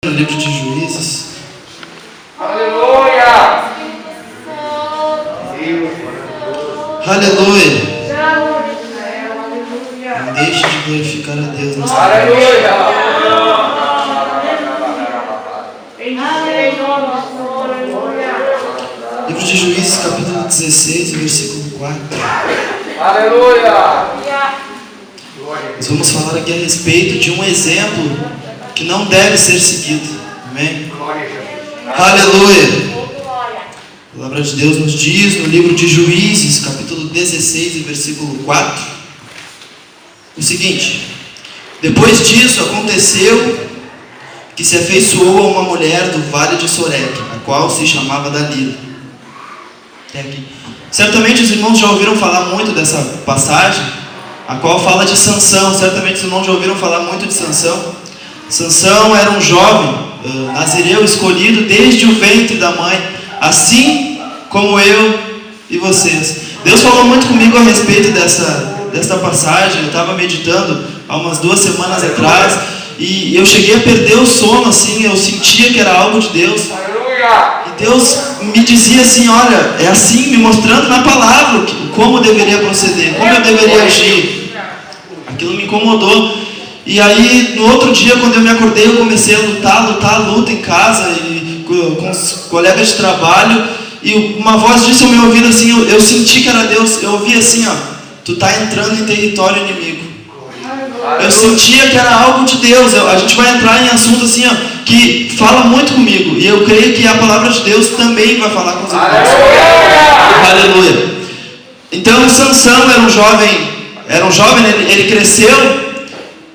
No livro de Juízes. Aleluia! Aleluia! Não deixe de glorificar a Deus nesta noite. Aleluia! Livro de Juízes, capítulo 16, versículo 4. Aleluia! Nós vamos falar aqui a respeito de um exemplo que não deve ser seguido. Amém? Aleluia! A palavra de Deus nos diz no livro de Juízes, capítulo 16, versículo 4, o seguinte: depois disso aconteceu que se afeiçoou a uma mulher do vale de Soreque, a qual se chamava Dalila. Até aqui. Certamente os irmãos já ouviram falar muito dessa passagem, a qual fala de Sansão. Certamente os irmãos já ouviram falar muito de Sansão. Sansão era um jovem nazireu escolhido desde o ventre da mãe, assim como eu e vocês. Deus falou muito comigo a respeito desta passagem. Eu estava meditando há umas 2 semanas atrás e eu cheguei a perder o sono, assim, eu sentia que era algo de Deus. E Deus me dizia assim: olha, é assim, me mostrando na palavra como eu deveria proceder, como eu deveria agir. Aquilo me incomodou. E aí, no outro dia, quando eu me acordei, eu comecei a luta em casa e com os colegas de trabalho. E uma voz disse ao meu ouvido assim, eu senti que era Deus. Eu ouvi assim, ó: tu está entrando em território inimigo. Eu sentia que era algo de Deus. A gente vai entrar em assunto assim, ó, que fala muito comigo. E eu creio que a palavra de Deus também vai falar com os irmãos. Aleluia! Então, Sansão era um jovem, ele cresceu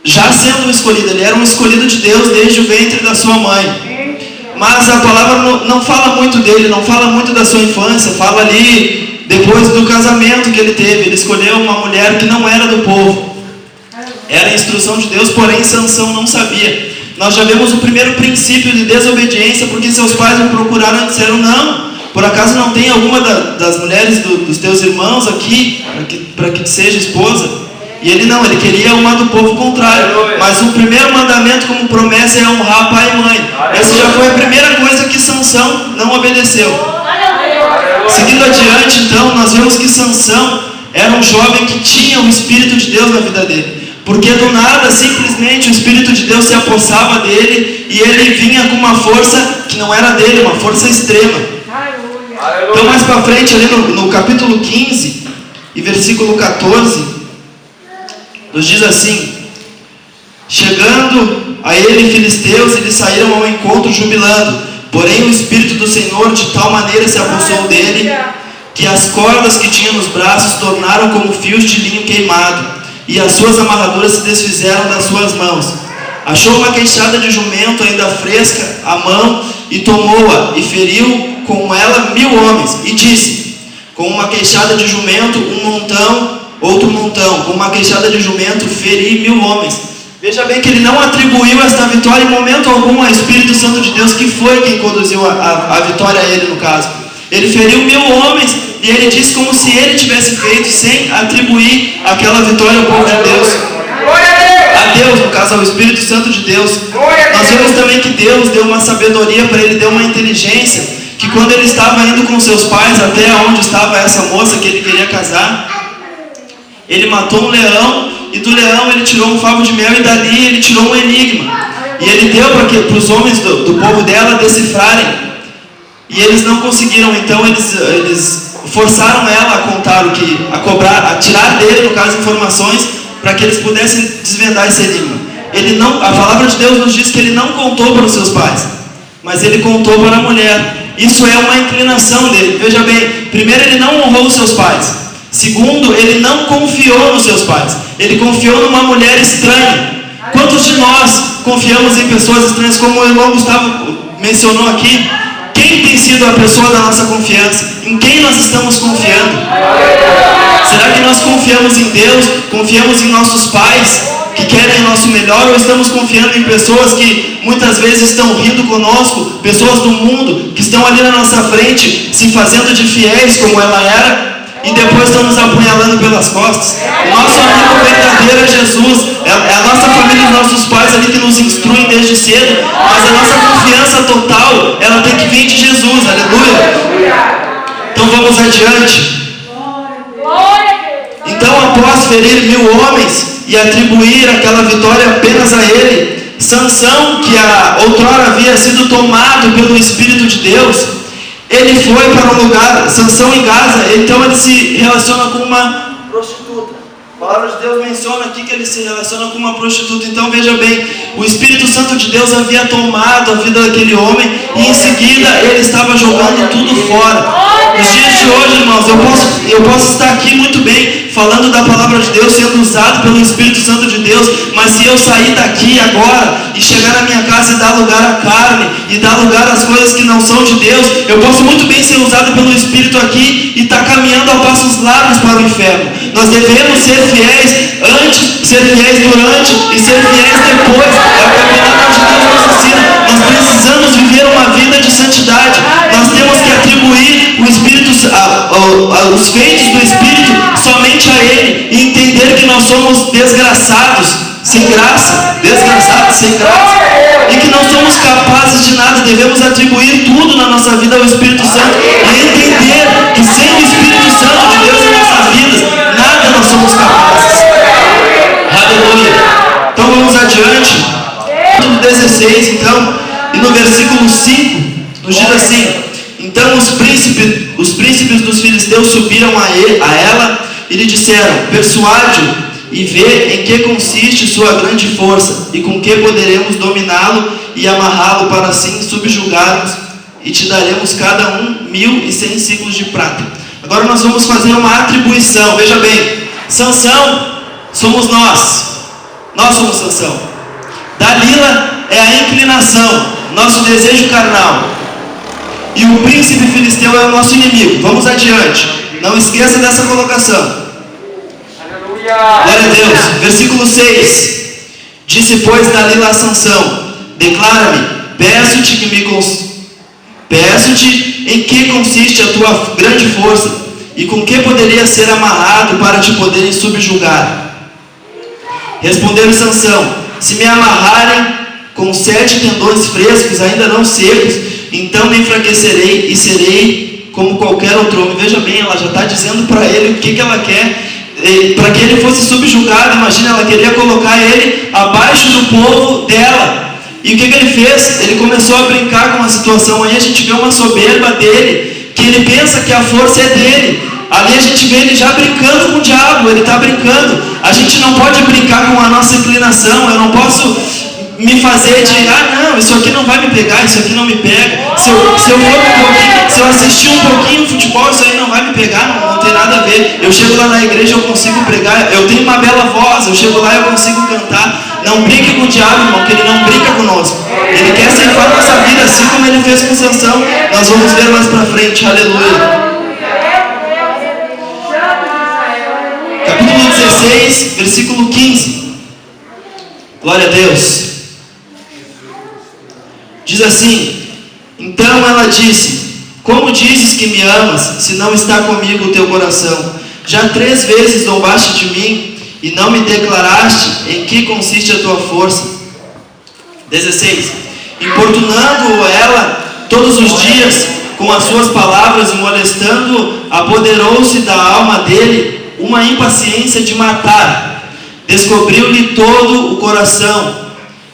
já sendo um escolhido. Ele era um escolhido de Deus desde o ventre da sua mãe. Mas a palavra não fala muito dele, não fala muito da sua infância. Fala ali depois do casamento que ele teve. Ele escolheu uma mulher que não era do povo. Era a instrução de Deus, porém Sansão não sabia. Nós já vemos o primeiro princípio de desobediência, porque seus pais o procuraram e disseram: não, por acaso não tem alguma das mulheres dos teus irmãos aqui para que seja esposa? E ele não, ele queria uma do povo contrário. Mas o primeiro mandamento como promessa é honrar pai e mãe. Essa já foi a primeira coisa que Sansão não obedeceu. Seguindo adiante, então, nós vemos que Sansão era um jovem que tinha o Espírito de Deus na vida dele. Porque do nada, simplesmente, o Espírito de Deus se apossava dele e ele vinha com uma força que não era dele, uma força extrema. Então, mais para frente, ali no capítulo 15 e versículo 14, nos diz assim: chegando a ele filisteus, eles saíram ao encontro jubilando. Porém o Espírito do Senhor de tal maneira se apossou dele, que as cordas que tinha nos braços tornaram como fios de linho queimado, e as suas amarraduras se desfizeram das suas mãos. Achou uma queixada de jumento ainda fresca à mão, e tomou-a, e feriu com ela 1000 homens, e disse: com uma queixada de jumento, um montão, outro montão, com uma queixada de jumento, feri 1000 homens. Veja bem que ele não atribuiu esta vitória em momento algum ao Espírito Santo de Deus, que foi quem conduziu a vitória a ele, no caso. Ele feriu 1000 homens, e ele disse como se ele tivesse feito, sem atribuir aquela vitória ao povo de Deus. A Deus, no caso, ao Espírito Santo de Deus. Nós vemos também que Deus deu uma sabedoria para ele, deu uma inteligência, que quando ele estava indo com seus pais até onde estava essa moça que ele queria casar, ele matou um leão, e do leão ele tirou um favo de mel, e dali ele tirou um enigma. E ele deu para os homens do povo dela decifrarem. E eles não conseguiram, então eles forçaram ela a contar a tirar dele, no caso, informações, para que eles pudessem desvendar esse enigma. A palavra de Deus nos diz que ele não contou para os seus pais, mas ele contou para a mulher. Isso é uma inclinação dele. Veja bem, primeiro, ele não honrou os seus pais. Segundo, ele não confiou nos seus pais. Ele confiou numa mulher estranha. Quantos de nós confiamos em pessoas estranhas, como o irmão Gustavo mencionou aqui? Quem tem sido a pessoa da nossa confiança? Em quem nós estamos confiando? Será que nós confiamos em Deus? Confiamos em nossos pais, que querem o nosso melhor? Ou estamos confiando em pessoas que muitas vezes estão rindo conosco? Pessoas do mundo, que estão ali na nossa frente, se fazendo de fiéis como ela era, e depois estão nos apunhalando pelas costas. O nosso amigo verdadeiro viver a Jesus. É a nossa família, os nossos pais ali que nos instruem desde cedo, mas a nossa confiança total, ela tem que vir de Jesus, aleluia. Então vamos adiante. Então, após ferir 1000 homens e atribuir aquela vitória apenas a ele, Sansão, que outrora havia sido tomado pelo Espírito de Deus, ele foi para um lugar, Sansão em Gaza, então ele se relaciona com uma prostituta. A palavra de Deus menciona aqui que ele se relaciona com uma prostituta. Então veja bem, o Espírito Santo de Deus havia tomado a vida daquele homem e em seguida ele estava jogando tudo fora. Nos dias de hoje, irmãos, eu posso estar aqui muito bem falando da palavra de Deus, sendo usado pelo Espírito Santo de Deus, mas se eu sair daqui agora e chegar na minha casa e dar lugar à carne e dar lugar às coisas que não são de Deus, eu posso muito bem ser usado pelo Espírito aqui e estar caminhando a passos largos para o inferno. Nós devemos ser fiéis antes, ser fiéis durante e ser fiéis depois. É o que a palavra de Deus nos ensina. Nós precisamos viver uma vida de santidade. Nós temos que atribuir o Espírito, os feitos do Espírito somente a Ele e entender que nós somos desgraçados, sem graça, desgraçados, sem graça, e que não somos capazes de nada. Devemos atribuir tudo na nossa vida ao Espírito Santo e entender que sem o Espírito Santo de Deus em nossas vidas, nada nós somos capazes. Aleluia. Então vamos adiante. No 16, então, e no versículo 5, nos diz assim: então os príncipes dos filisteus subiram a ela e lhe disseram: persuade-o e vê em que consiste sua grande força, e com que poderemos dominá-lo e amarrá-lo para assim subjugarmos, e te daremos cada um 1.100 ciclos de prata. Agora nós vamos fazer uma atribuição. Veja bem, Sansão somos nós somos Sansão. Dalila é a inclinação, nosso desejo carnal, e o príncipe filisteu é o nosso inimigo. Vamos adiante, não esqueça dessa colocação. Glória a Deus. Versículo 6. Disse, pois, Dalila a Sansão: declara-me, peço-te em que consiste a tua grande força, e com que poderia ser amarrado para te poderem subjugar. Respondeu Sansão: se me amarrarem com 7 tendões frescos, ainda não secos, então me enfraquecerei e serei como qualquer outro homem. Veja bem, ela já está dizendo para ele o que ela quer. Para que ele fosse subjugado. Imagina, ela queria colocar ele abaixo do povo dela. E o que ele fez? Ele começou a brincar com a situação. Aí a gente vê uma soberba dele, que ele pensa que a força é dele. Ali a gente vê ele já brincando com o diabo. Ele está brincando. A gente não pode brincar com a nossa inclinação. Eu não posso me fazer de, não, isso aqui não vai me pegar, isso aqui não me pega. Se eu assistir um pouquinho futebol, isso aí não vai me pegar, não tem nada a ver. Eu chego lá na igreja, eu consigo pregar, eu tenho uma bela voz, eu chego lá, eu consigo cantar. Não brinque com o diabo, irmão, que ele não brinca conosco. Ele quer ceifar nossa vida, assim como ele fez com Sansão. Nós vamos ver mais pra frente, aleluia. Capítulo 16, versículo 15. Glória a Deus. Diz assim: então ela disse: como dizes que me amas, se não está comigo o teu coração? Já 3 vezes zombaste de mim e não me declaraste em que consiste a tua força. 16. Importunando ela todos os dias com as suas palavras e molestando, apoderou-se da alma dele uma impaciência de matar. Descobriu-lhe todo o coração.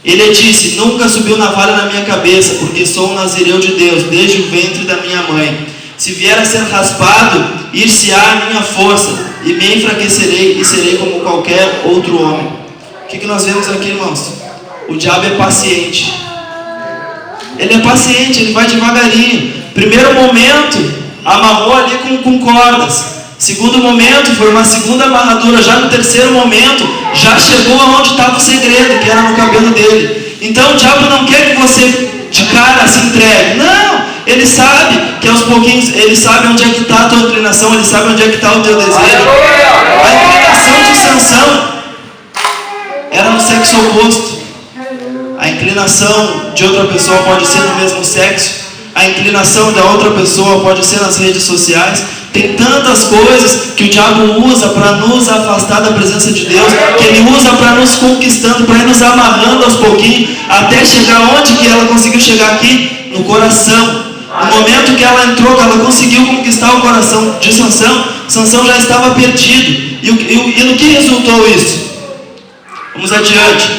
Ele disse: nunca subiu navalha na minha cabeça, porque sou um nazireu de Deus, desde o ventre da minha mãe. Se vier a ser raspado, ir-se-á a minha força, e me enfraquecerei, e serei como qualquer outro homem. O que nós vemos aqui, irmãos? O diabo é paciente. Ele é paciente, ele vai devagarinho. Primeiro momento, amarrou ali com cordas. Segundo momento, foi uma segunda amarradura. Já no terceiro momento, já chegou aonde estava o segredo, que era no cabelo dele. Então o diabo não quer que você de cara se entregue. Não, ele sabe que aos pouquinhos, ele sabe onde é que está a tua inclinação, ele sabe onde é que está o teu desejo. A inclinação de Sansão era no sexo oposto. A inclinação de outra pessoa pode ser no mesmo sexo. A inclinação da outra pessoa pode ser nas redes sociais. Tem tantas coisas que o diabo usa para nos afastar da presença de Deus, que ele usa para nos conquistando, para ir nos amarrando aos pouquinhos, até chegar onde que ela conseguiu chegar aqui? No coração. No momento que ela entrou, que ela conseguiu conquistar o coração de Sansão, Sansão já estava perdido. E no que resultou isso? Vamos adiante.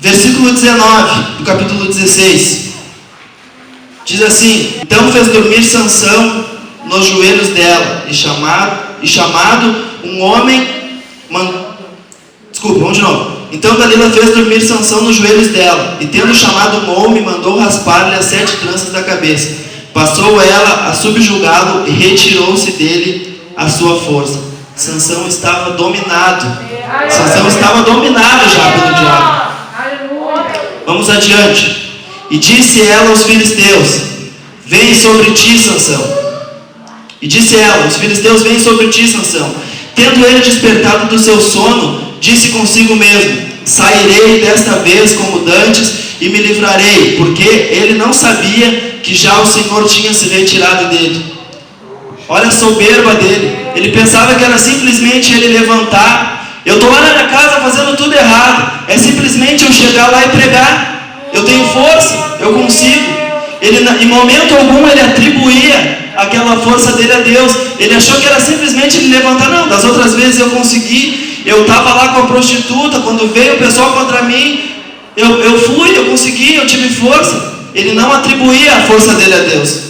Versículo 19 do capítulo 16. Diz assim: então fez dormir Sansão nos joelhos dela, e chamado um homem... Desculpa, vamos de novo. Então Dalila fez dormir Sansão nos joelhos dela, e tendo chamado um homem, mandou raspar-lhe as 7 tranças da cabeça. Passou ela a subjugá-lo e retirou-se dele a sua força. Sansão estava dominado. Sansão estava dominado já pelo diabo. Vamos adiante. E disse ela aos filisteus: vem sobre ti, Sansão. E disse ela: os filisteus vêm sobre ti, Sansão. Tendo ele despertado do seu sono, disse consigo mesmo: sairei desta vez como dantes e me livrarei, porque ele não sabia que já o Senhor tinha se retirado dele. Olha a soberba dele. Ele pensava que era simplesmente ele levantar. Eu estou lá na minha casa fazendo tudo errado. É simplesmente eu chegar lá e pregar. Eu tenho força, eu consigo. Ele, em momento algum, ele atribuía aquela força dele a Deus. Ele achou que era simplesmente ele levantar. Não, das outras vezes eu consegui. Eu estava lá com a prostituta, quando veio o pessoal contra mim, eu fui, eu consegui, eu tive força. Ele não atribuía a força dele a Deus.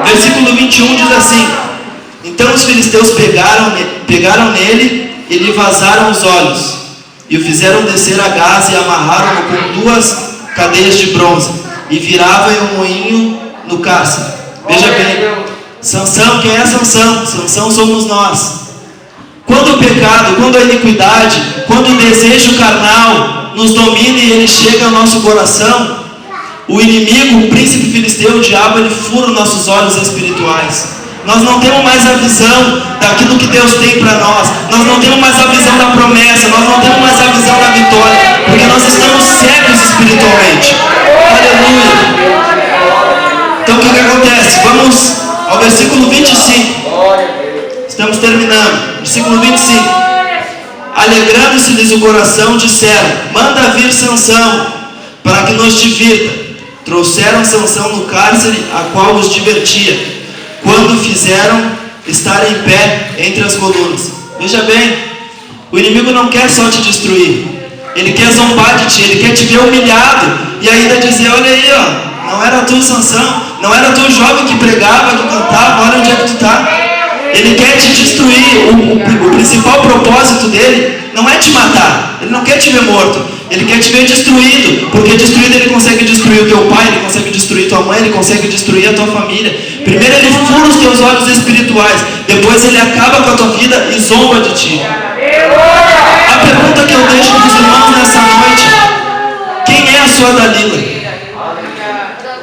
Versículo 21 diz assim: então os filisteus pegaram nele e lhe vazaram os olhos, e o fizeram descer a Gaza e amarraram-no com 2 cadeias de bronze, e viravam o moinho no cárcere. Veja bem, Sansão, quem é Sansão? Sansão somos nós. Quando o pecado, quando a iniquidade, quando o desejo carnal nos domina e ele chega ao nosso coração, o inimigo, o príncipe filisteu, o diabo, ele fura os nossos olhos espirituais. Nós não temos mais a visão daquilo que Deus tem para nós. Nós não temos mais a visão da promessa. Nós não temos mais a visão da vitória, porque nós estamos cegos espiritualmente. Aleluia. Então o que acontece? Vamos ao versículo 25. Estamos terminando. Versículo 25. Alegrando-se-lhes o coração, disseram: manda vir Sansão, para que nos divirta. Trouxeram Sansão no cárcere, a qual os divertia, quando fizeram estar em pé entre as colunas. Veja bem, o inimigo não quer só te destruir. Ele quer zombar de ti, ele quer te ver humilhado, e ainda dizer: olha aí, ó, não era tu, Sansão, não era tu o jovem que pregava, que cantava, olha onde é que tu está. Ele quer te destruir. O principal propósito dele não é te matar. Ele não quer te ver morto. Ele quer te ver destruído. Porque destruído ele consegue destruir o teu pai, ele consegue destruir tua mãe, ele consegue destruir a tua família. Primeiro ele fura os teus olhos espirituais. Depois ele acaba com a tua vida e zomba de ti. A pergunta que eu deixo para os irmãos nessa noite: quem é a sua Dalila?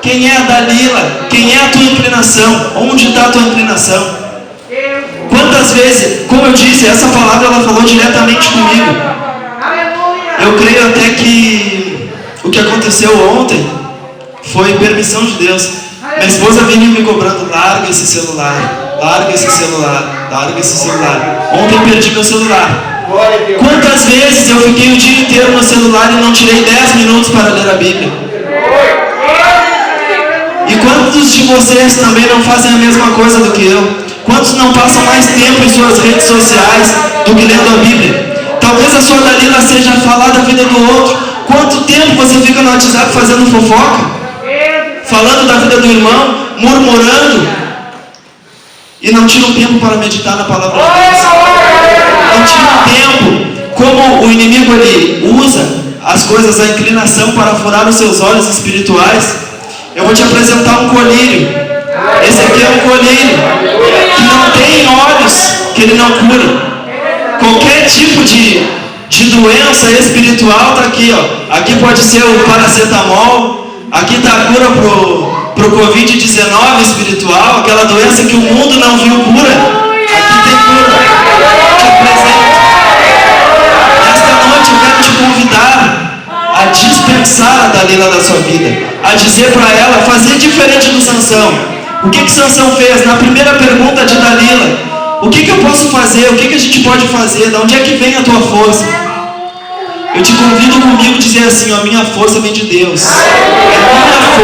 Quem é a Dalila? Quem é a tua inclinação? Onde está a tua inclinação? Quantas vezes, como eu disse, essa palavra ela falou diretamente comigo. Eu creio até que o que aconteceu ontem foi permissão de Deus. Minha esposa vinha me cobrando: larga esse celular, larga esse celular, larga esse celular. Ontem eu perdi meu celular. Quantas vezes eu fiquei o dia inteiro no celular e não tirei 10 minutos para ler a Bíblia? E quantos de vocês também não fazem a mesma coisa do que eu? Quantos não passam mais tempo em suas redes sociais do que lendo a Bíblia? Talvez a sua Dalila seja falar da vida do outro. Quanto tempo você fica no WhatsApp fazendo fofoca? Falando da vida do irmão, murmurando, e não tira um tempo para meditar na palavra de Deus? Não tira um tempo. Como o inimigo ele usa as coisas, a inclinação, para furar os seus olhos espirituais. Eu vou te apresentar um colírio. Esse aqui é um colírio que não tem olhos, que ele não cura. Qualquer tipo de doença espiritual está aqui, ó. Aqui pode ser o paracetamol. Aqui está a cura pro Covid-19 espiritual, aquela doença que o mundo não viu cura. Aqui tem cura. Te apresento. Nesta noite eu quero te convidar a dispensar a Dalila da sua vida, a dizer para ela, fazer diferente do Sansão. O que Sansão fez? Na primeira pergunta de Dalila, o que eu posso fazer? O que a gente pode fazer? De onde é que vem a tua força? Eu te convido comigo a dizer assim, a minha força vem de Deus. É minha